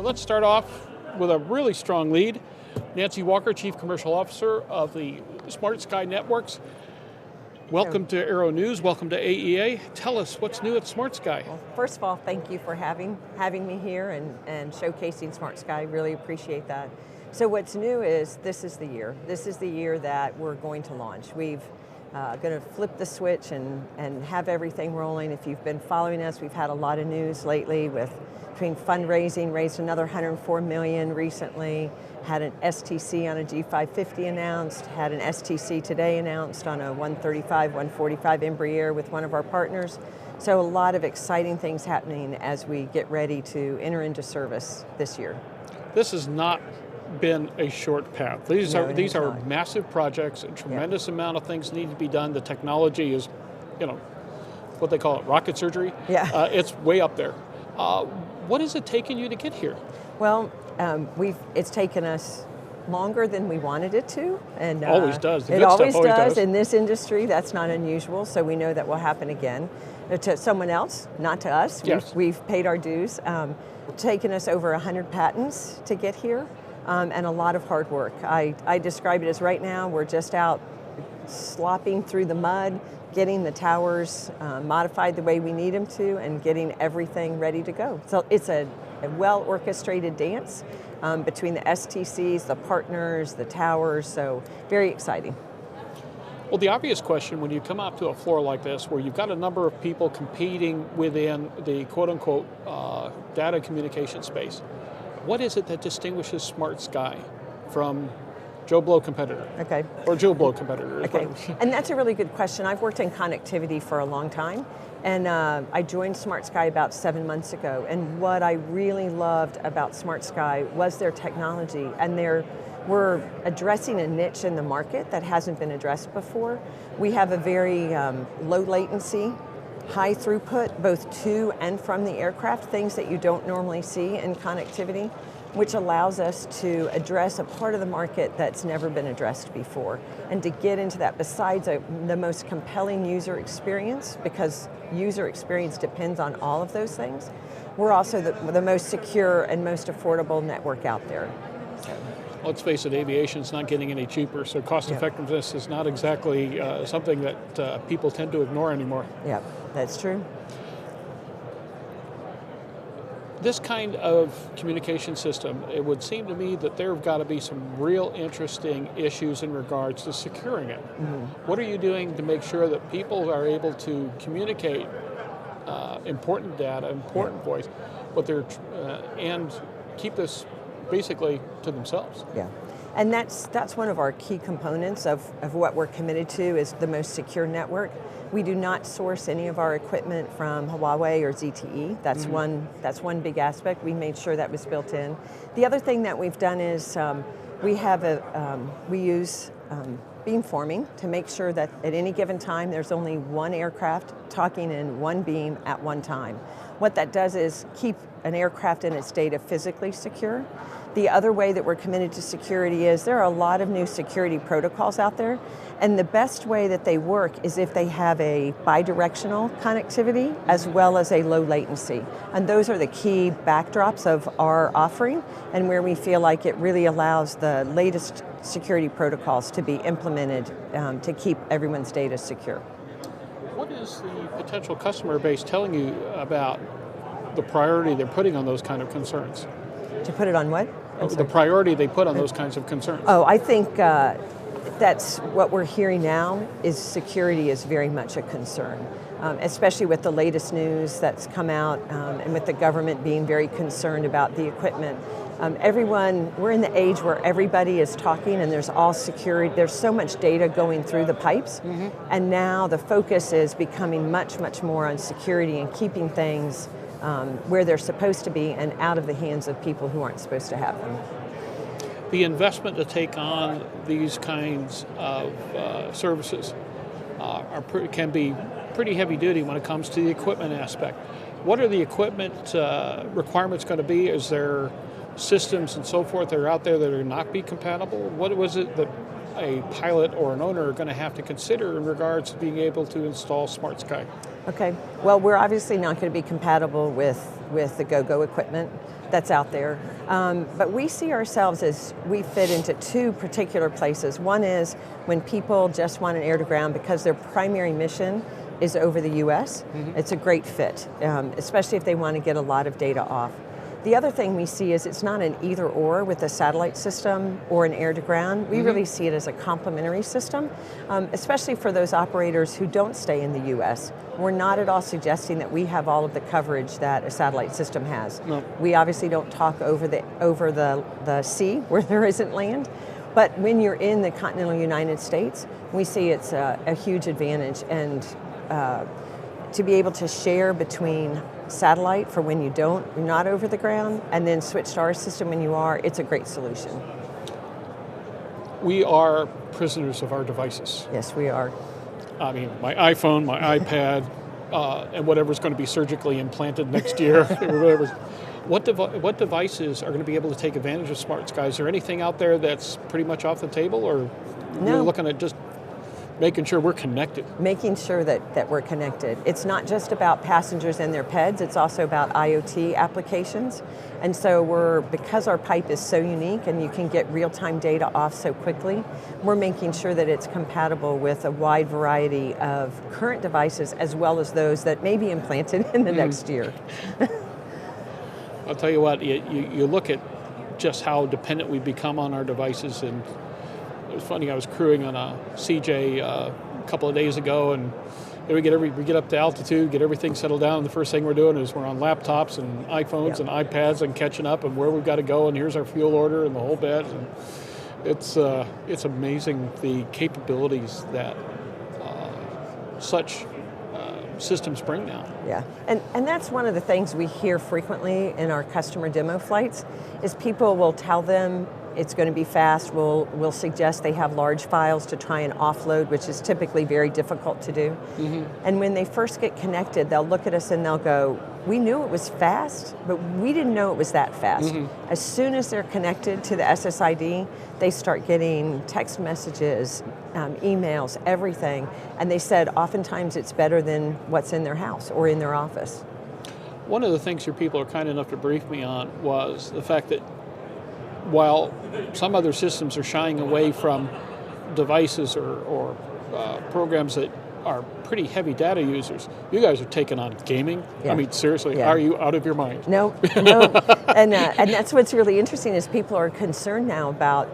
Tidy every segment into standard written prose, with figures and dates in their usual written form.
let's start off with a really strong lead. Nancy Walker, Chief Commercial Officer of the SmartSky Networks. Welcome to Aero-News, welcome to AEA. Tell us what's new at SmartSky. Well, first of all, thank you for having me here and showcasing SmartSky. Really appreciate that. So what's new is this is the year. This is the year that we're going to launch. We've going to flip the switch and have everything rolling. If you've been following us, we've had a lot of news lately between fundraising, raised another $104 million recently, had an STC on a G550 announced, had an STC today announced on a 135, 145 Embraer with one of our partners. So a lot of exciting things happening as we get ready to enter into service this year. This has not been a short path. These are massive projects, a tremendous amount of things need to be done. The technology is, what they call it, rocket surgery. Yeah. It's way up there. What has it taken you to get here? Well, it's taken us longer than we wanted it to, and always does. It always does in this industry. That's not unusual. So we know that will happen again to someone else, not to us. Yes. We've paid our dues. Taken us over 100 patents to get here, and a lot of hard work. I describe it as right now we're just out slopping through the mud, getting the towers modified the way we need them to, and getting everything ready to go. So it's a well-orchestrated dance between the STCs, the partners, the towers, so very exciting. Well, the obvious question when you come out to a floor like this, where you've got a number of people competing within the quote-unquote data communication space, what is it that distinguishes SmartSky from Joe Blow competitor? Okay. Or Joe Blow competitor. Okay, and that's a really good question. I've worked in connectivity for a long time, and I joined SmartSky about 7 months ago, and what I really loved about SmartSky was their technology, and we're addressing a niche in the market that hasn't been addressed before. We have a very low latency, high throughput, both to and from the aircraft, things that you don't normally see in connectivity, which allows us to address a part of the market that's never been addressed before. And to get into that, besides the most compelling user experience, because user experience depends on all of those things, we're also the most secure and most affordable network out there. So. Let's face it, aviation's not getting any cheaper, so cost effectiveness is not exactly something that people tend to ignore anymore. Yeah, that's true. This kind of communication system, it would seem to me that there have got to be some real interesting issues in regards to securing it. Mm-hmm. What are you doing to make sure that people are able to communicate important data, important voice, and keep this basically to themselves? Yeah, and that's one of our key components of what we're committed to is the most secure network. We do not source any of our equipment from Huawei or ZTE. That's one big aspect. We made sure that was built in. The other thing that we've done is we use beamforming to make sure that at any given time there's only one aircraft talking in one beam at one time. What that does is keep an aircraft and its data physically secure. The other way that we're committed to security is there are a lot of new security protocols out there, and the best way that they work is if they have a bidirectional connectivity as well as a low latency. And those are the key backdrops of our offering, and where we feel like it really allows the latest security protocols to be implemented to keep everyone's data secure. What is the potential customer base telling you about the priority they're putting on those kind of concerns? To put it on what? The priority they put on those kinds of concerns. Oh, I think that's what we're hearing now is security is very much a concern, especially with the latest news that's come out and with the government being very concerned about the equipment. We're in the age where everybody is talking and there's all security, there's so much data going through the pipes, and now the focus is becoming much, much more on security and keeping things where they're supposed to be and out of the hands of people who aren't supposed to have them. The investment to take on these kinds of services can be pretty heavy duty when it comes to the equipment aspect. What are the equipment requirements going to be? Is there systems and so forth that are out there that are not be compatible? What was it that a pilot or an owner are going to have to consider in regards to being able to install SmartSky? Okay, well, we're obviously not going to be compatible with the GoGo equipment. that's out there. But we see ourselves as we fit into two particular places. One is when people just want an air-to-ground because their primary mission is over the U.S. It's a great fit, especially if they want to get a lot of data off. The other thing we see is it's not an either-or with a satellite system or an air-to-ground. We really see it as a complementary system, especially for those operators who don't stay in the U.S. We're not at all suggesting that we have all of the coverage that a satellite system has. No. We obviously don't talk over the sea where there isn't land, but when you're in the continental United States, we see it's a huge advantage, and to be able to share between satellite for when you're not over the ground, and then switch to our system when you are, it's a great solution. We are prisoners of our devices. Yes, we are. I mean, my iPhone, my iPad, and whatever's going to be surgically implanted next year. What devices are going to be able to take advantage of SmartSky? Is there anything out there that's pretty much off the table, or you're looking at just making sure we're connected? Making sure that we're connected. It's not just about passengers and their peds, it's also about IoT applications. And so because our pipe is so unique and you can get real-time data off so quickly, we're making sure that it's compatible with a wide variety of current devices as well as those that may be implanted in the next year. I'll tell you what, you look at just how dependent we've become on our devices, and it was funny, I was crewing on a CJ a couple of days ago, and we get up to altitude, get everything settled down, and the first thing we're doing is we're on laptops and iPhones and iPads and catching up and where we've got to go, and here's our fuel order and the whole bit. And it's amazing the capabilities that such systems bring now. Yeah, and that's one of the things we hear frequently in our customer demo flights, is people will tell them it's going to be fast. We'll suggest they have large files to try and offload, which is typically very difficult to do. And when they first get connected, they'll look at us and they'll go, we knew it was fast, but we didn't know it was that fast. As soon as they're connected to the SSID, they start getting text messages, emails, everything. And they said oftentimes it's better than what's in their house or in their office. One of the things your people are kind enough to brief me on was the fact that while some other systems are shying away from devices or programs that are pretty heavy data users, you guys are taking on gaming. I mean, seriously, are you out of your mind? No. And that's what's really interesting is people are concerned now about,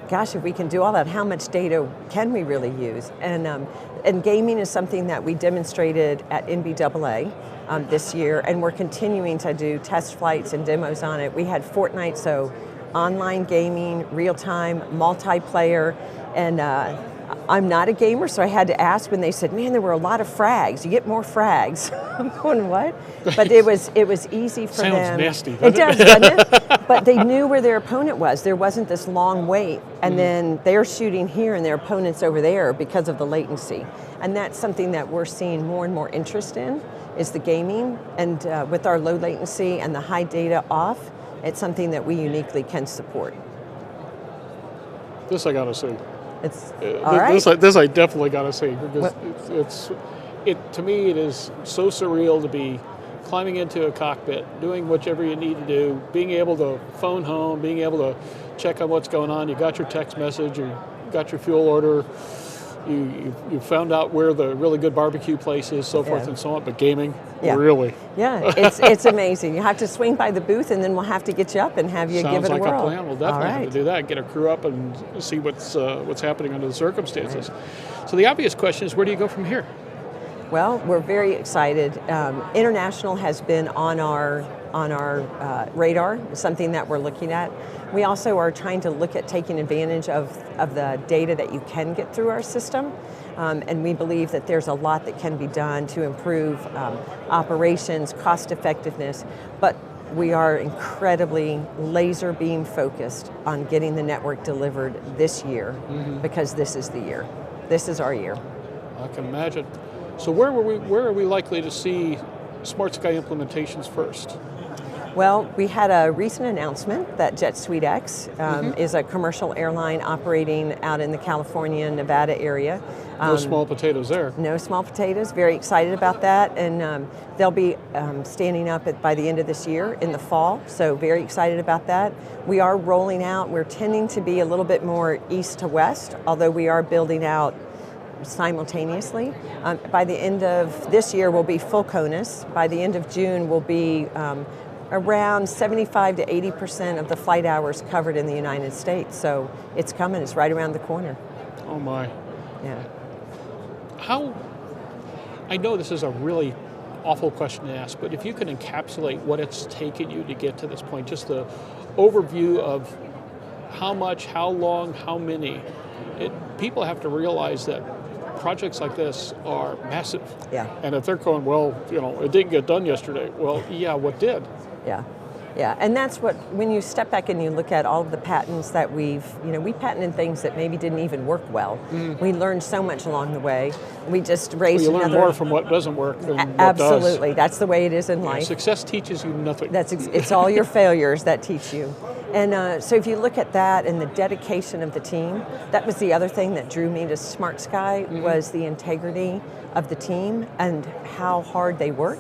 gosh, if we can do all that, how much data can we really use? And gaming is something that we demonstrated at NBAA this year, and we're continuing to do test flights and demos on it. We had Fortnite, so online gaming, real-time, multiplayer, and I'm not a gamer, so I had to ask when they said, man, there were a lot of frags. You get more frags. I'm going, what? But it was easy for them. Sounds nasty. It does, doesn't it? But they knew where their opponent was. There wasn't this long wait, and then they're shooting here and their opponent's over there because of the latency. And that's something that we're seeing more and more interest in, is the gaming. And with our low latency and the high data off, it's something that we uniquely can support. This I gotta see. It's all right. This I definitely gotta see, because to me it is so surreal to be climbing into a cockpit, doing whatever you need to do, being able to phone home, being able to check on what's going on. You got your text message, you got your fuel order, you found out where the really good barbecue place is, so forth and so on. But gaming, really? Yeah, it's amazing. You have to swing by the booth, and then we'll have to get you up and have you give it a whirl. Sounds like a plan. We'll definitely have to do that. Get a crew up and see what's happening under the circumstances. So the obvious question is, where do you go from here? Well, we're very excited. International has been on our radar, something that we're looking at. We also are trying to look at taking advantage of the data that you can get through our system. And we believe that there's a lot that can be done to improve operations, cost effectiveness, but we are incredibly laser beam focused on getting the network delivered this year, because this is the year. This is our year. I can imagine. So where are we likely to see SmartSky implementations first? Well, we had a recent announcement that Jet Suite X is a commercial airline operating out in the California, Nevada area. No small potatoes there. No small potatoes. Very excited about that, and they'll be standing up by the end of this year in the fall. So very excited about that. We are rolling out. We're tending to be a little bit more east to west, although we are building out simultaneously. By the end of this year, we'll be full CONUS. By the end of June, we'll be around 75 to 80% of the flight hours covered in the United States. So it's coming. It's right around the corner. Oh my. Yeah. I know this is a really awful question to ask, but if you can encapsulate what it's taken you to get to this point, just the overview of how much, how long, how many, people have to realize that projects like this are massive. Yeah. And if they're going, well, it didn't get done yesterday. Well, yeah, what did? Yeah. Yeah, and that's what, when you step back and you look at all of the patents that we patented things that maybe didn't even work well. We learned so much along the way. We just raised you learn more from what doesn't work than what does. Absolutely, that's the way it is in life. Success teaches you nothing. It's all your failures that teach you. And so if you look at that and the dedication of the team, that was the other thing that drew me to SmartSky was the integrity of the team and how hard they work.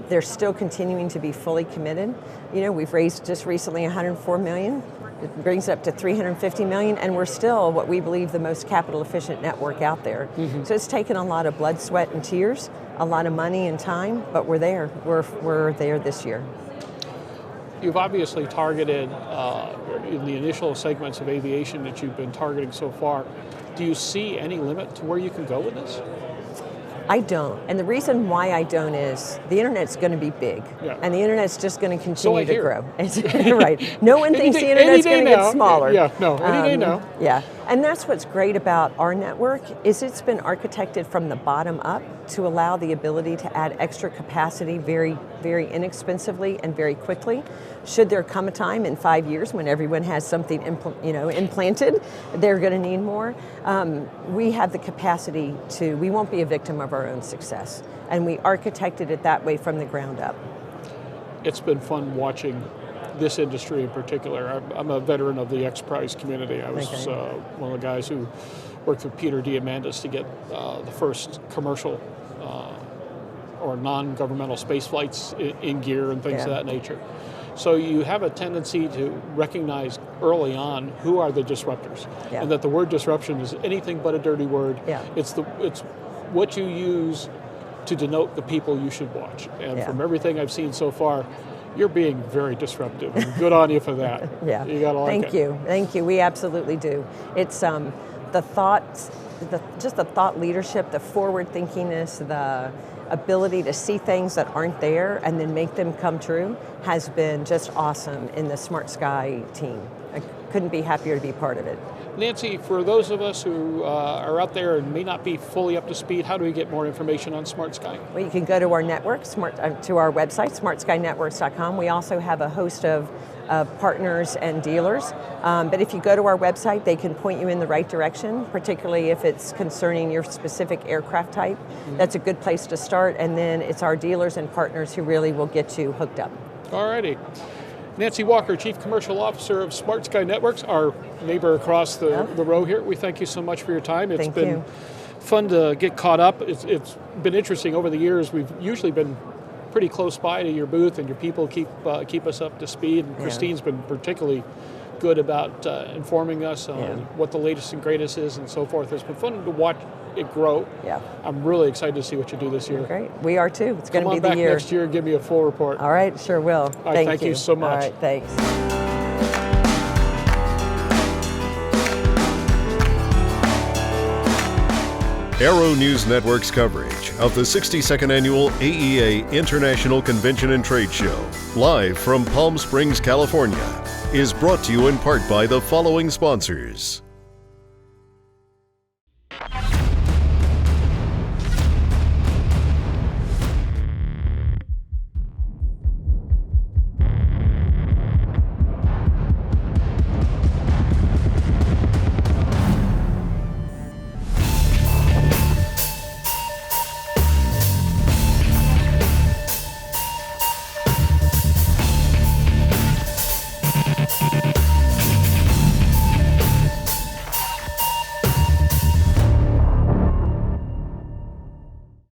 They're still continuing to be fully committed. We've raised just recently $104 million. It brings it up to $350 million, and we're still what we believe the most capital efficient network out there. So it's taken a lot of blood, sweat, and tears, a lot of money and time, but we're there. We're there this year. You've obviously targeted, in the initial segments of aviation that you've been targeting so far, do you see any limit to where you can go with this? I don't. And the reason why I don't is the internet's going to be big. Yeah. And the internet's just going to continue to hear. grow. Right. No one thinks the internet's going to get smaller. Yeah, no, any day now. Yeah. And that's what's great about our network is it's been architected from the bottom up to allow the ability to add extra capacity very, very inexpensively and very quickly. Should there come a time in 5 years when everyone has something implanted, they're going to need more. We have the capacity we won't be a victim of our own success. And we architected it that way from the ground up. It's been fun watching this industry in particular. I'm a veteran of the X-Prize community. I was one of the guys who worked with Peter Diamandis to get the first commercial or non-governmental space flights in gear and things of that nature. So you have a tendency to recognize early on who are the disruptors, and that the word disruption is anything but a dirty word. Yeah. It's what you use to denote the people you should watch. And from everything I've seen so far, you're being very disruptive. And good on you for that. Yeah. You gotta like it. Thank you. We absolutely do. It's the thoughts, just the thought leadership, the forward thinkingness, the ability to see things that aren't there and then make them come true has been just awesome in the SmartSky team. I couldn't be happier to be part of it. Nancy, for those of us who are out there and may not be fully up to speed, how do we get more information on SmartSky? Well, you can go to our network, to our website, smartskynetworks.com. We also have a host of partners and dealers. But if you go to our website, they can point you in the right direction, particularly if it's concerning your specific aircraft type. That's a good place to start, and then it's our dealers and partners who really will get you hooked up. All righty. Nancy Walker, Chief Commercial Officer of SmartSky Networks, our neighbor across the row here. We thank you so much for your time. It's been fun to get caught up. It's been interesting over the years. We've usually been pretty close by to your booth, and your people keep us up to speed. And Christine's been particularly good about informing us on what the latest and greatest is and so forth. It's been fun to watch it grow. Yeah. I'm really excited to see what you do this year. Great. We are too. It's going to be the year. Come on back next year and give me a full report. All right, sure will. All right, thank you so much. All right, thanks. Aero-News Network's coverage of the 62nd Annual AEA International Convention and Trade Show, live from Palm Springs, California, is brought to you in part by the following sponsors.